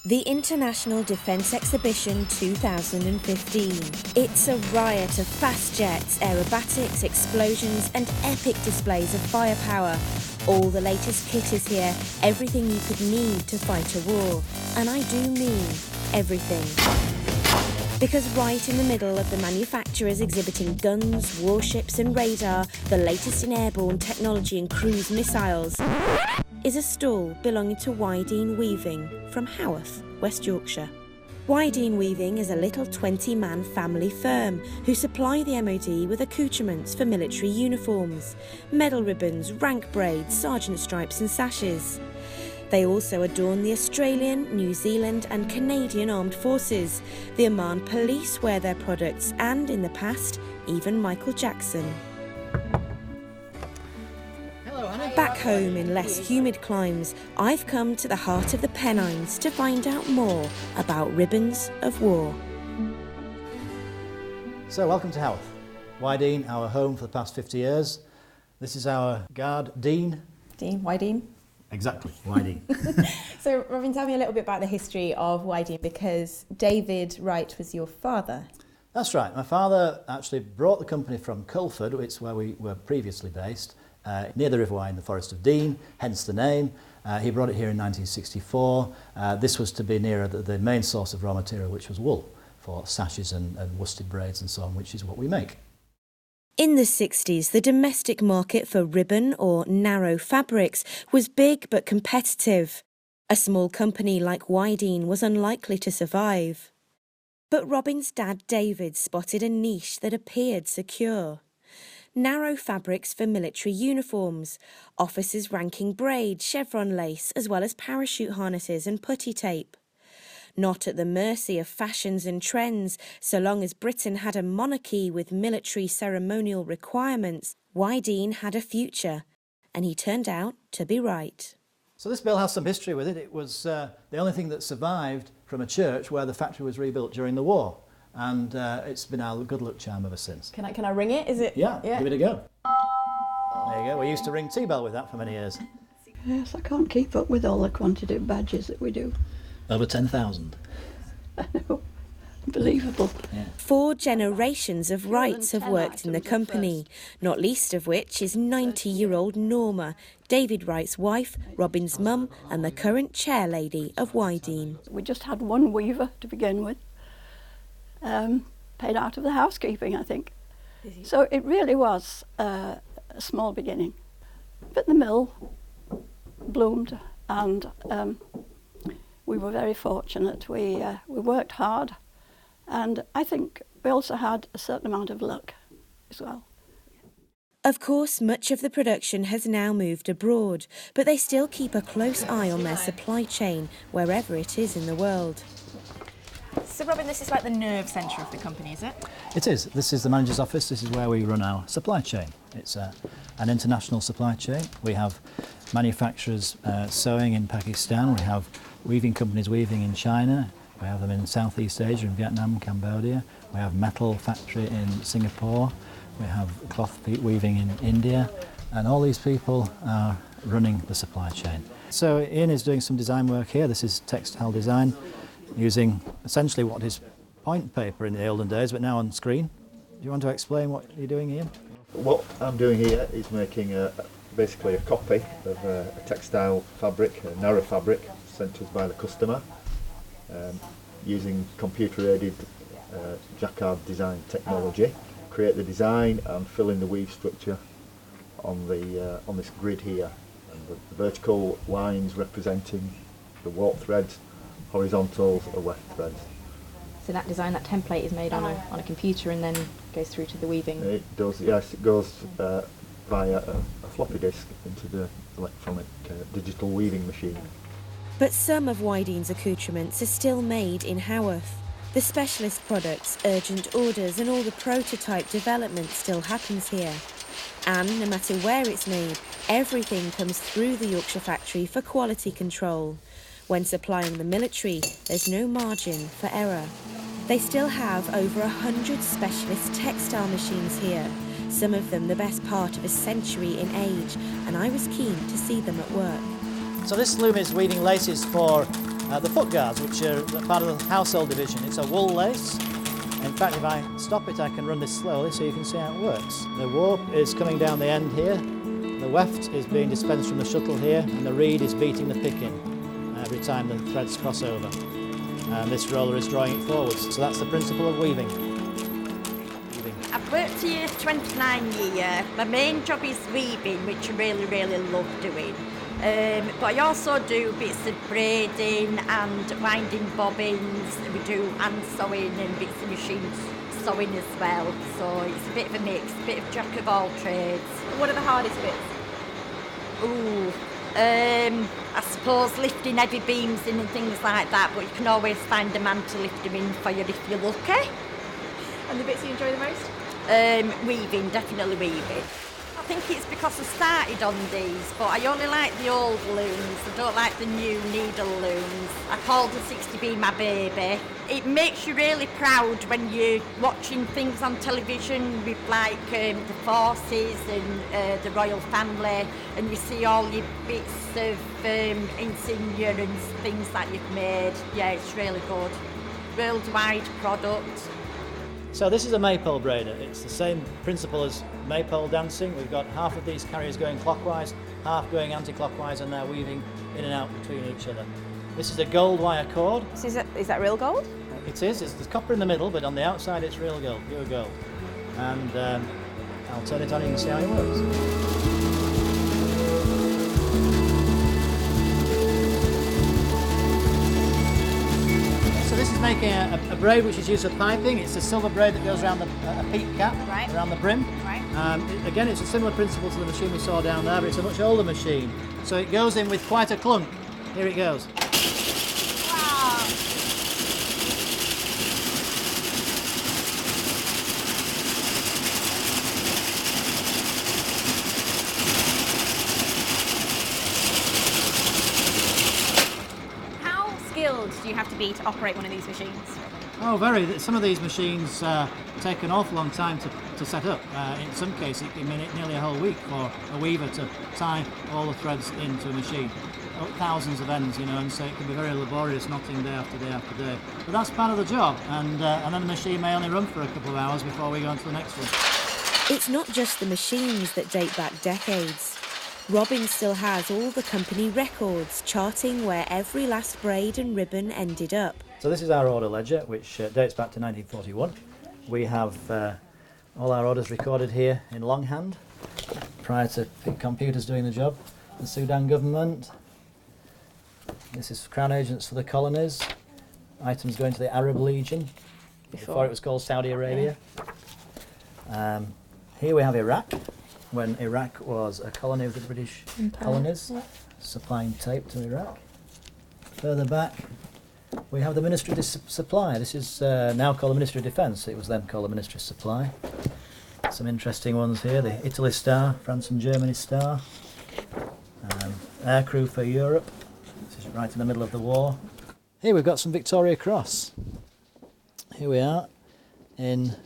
The International Defence Exhibition 2015. It's a riot of fast jets, aerobatics, explosions and epic displays of firepower. All the latest kit is here, everything you could need to fight a war. And I do mean everything. Because right in the middle of the manufacturers exhibiting guns, warships and radar, the latest in airborne technology and cruise missiles, is a stall belonging to Wyedean Weaving from Haworth, West Yorkshire. Wyedean Weaving is a little 20-man family firm who supply the MOD with accoutrements for military uniforms, medal ribbons, rank braids, sergeant stripes and sashes. They also adorn the Australian, New Zealand and Canadian armed forces. The Oman police wear their products and, in the past, even Michael Jackson. Back home in less humid climes, I've come to the heart of the Pennines to find out more about ribbons of war. So welcome to Haworth. Wyedean, our home for the past 50 years. This is our guard, Dean. Dean, Wyedean. Exactly, Wyedean. So Robin, tell me a little bit about the history of Wyedean, because David Wright was your father. That's right. My father actually brought the company from Culford, which is where we were previously based, near the River Wye in the Forest of Dean, hence the name. He brought it here in 1964. This was to be nearer the main source of raw material, which was wool, for sashes and worsted braids and so on, which is what we make. In the 60s, the domestic market for ribbon or narrow fabrics was big but competitive. A small company like Wyedean was unlikely to survive. But Robin's dad David spotted a niche that appeared secure. Narrow fabrics for military uniforms, officers' ranking braid, chevron lace, as well as parachute harnesses and putty tape. Not at the mercy of fashions and trends, so long as Britain had a monarchy with military ceremonial requirements, Wyedean had a future, and he turned out to be right. So this mill has some history with it. It was the only thing that survived from a church where the factory was rebuilt during the war. And it's been our good luck charm ever since. Can I ring it? Is it? Yeah, give it a go. There you go. We used to ring T-bell with that for many years. Yes, I can't keep up with all the quantity of badges that we do. Over 10,000. I know. Unbelievable. Yeah. 4 generations of Wrights have worked in the company, not least of which is 90-year-old Norma, David Wright's wife, Robin's mum and the current chairlady of Wyedean. We just had one weaver to begin with, paid out of the housekeeping, I think. So it really was a small beginning. But the mill bloomed and we were very fortunate. We worked hard, and I think we also had a certain amount of luck as well. Of course, much of the production has now moved abroad, but they still keep a close eye on their supply chain, wherever it is in the world. So Robin, this is like the nerve centre of the company, is it? It is. This is the manager's office. This is where we run our supply chain. It's an international supply chain. We have manufacturers sewing in Pakistan. We have weaving companies weaving in China. We have them in Southeast Asia, in Vietnam, Cambodia. We have metal factory in Singapore. We have cloth weaving in India. And all these people are running the supply chain. So Ian is doing some design work here. This is textile design, using essentially what is point paper in the olden days, but now on screen. Do you want to explain what you're doing, Ian? What I'm doing here is making basically a copy of a textile fabric, a narrow fabric, sent to us by the customer, using computer-aided jacquard design technology. Create the design and fill in the weave structure on this grid here. And the vertical lines representing the warp threads, horizontals are weft threads. So that design, that template is made on a computer and then goes through to the weaving? It does, yes. It goes via a floppy disk into the electronic digital weaving machine. But some of Wyedean's accoutrements are still made in Haworth. The specialist products, urgent orders and all the prototype development still happens here. And no matter where it's made, everything comes through the Yorkshire factory for quality control. When supplying the military, there's no margin for error. They still have over 100 specialist textile machines here, some of them the best part of a century in age, and I was keen to see them at work. So this loom is weaving laces for The foot guards, which are part of the household division, it's a wool lace. In fact, if I stop it, I can run this slowly so you can see how it works. The warp is coming down the end here, the weft is being dispensed from the shuttle here, and the reed is beating the pick in every time the threads cross over. And this roller is drawing it forwards. So that's the principle of weaving. I've worked here 29 years. My main job is weaving, which I really, really love doing. But I also do bits of braiding and winding bobbins. We do hand sewing and bits of machine sewing as well. So it's a bit of a mix, a bit of jack of all trades. What are the hardest bits? Ooh, I suppose lifting heavy beams in and things like that, but you can always find a man to lift them in for you if you're lucky. And the bits you enjoy the most? Weaving, definitely weaving. I think it's because I started on these, but I only like the old looms. I don't like the new needle looms. I call the 60B my baby. It makes you really proud when you're watching things on television with like the forces and the royal family, and you see all your bits of insignia and things that you've made. Yeah, it's really good. Worldwide product. So this is a maypole braider. It's the same principle as maypole dancing. We've got half of these carriers going clockwise, half going anti-clockwise, and they're weaving in and out between each other. This is a gold wire cord. So is that real gold? It is. There's copper in the middle, but on the outside it's real gold, pure gold. And I'll turn it on, you can see how it works. So this is making a braid which is used for piping. It's a silver braid that goes around a peak cap, around the brim. Right. Again, it's a similar principle to the machine we saw down there, but it's a much older machine. So it goes in with quite a clunk. Here it goes. Wow. How skilled do you have to be to operate one of these machines? Oh, very. Some of these machines take an awful long time to set up. In some cases, it can be nearly a whole week for a weaver to tie all the threads into a machine. Thousands of ends, you know, and so it can be very laborious, knotting day after day after day. But that's part of the job, and then the machine may only run for a couple of hours before we go on to the next one. It's not just the machines that date back decades. Robin still has all the company records charting where every last braid and ribbon ended up. So this is our order ledger, which dates back to 1941. We have all our orders recorded here in longhand prior to computers doing the job. The Sudan government. This is Crown Agents for the colonies. Items going to the Arab Legion, before it was called Saudi Arabia. Here we have Iraq, when Iraq was a colony of the British colonies, supplying tape to Iraq. Further back, we have the Ministry of Supply. This is now called the Ministry of Defence. It was then called the Ministry of Supply. Some interesting ones here, the Italy Star, France and Germany Star. Aircrew for Europe. This is right in the middle of the war. Here we've got some Victoria Cross. Here we are in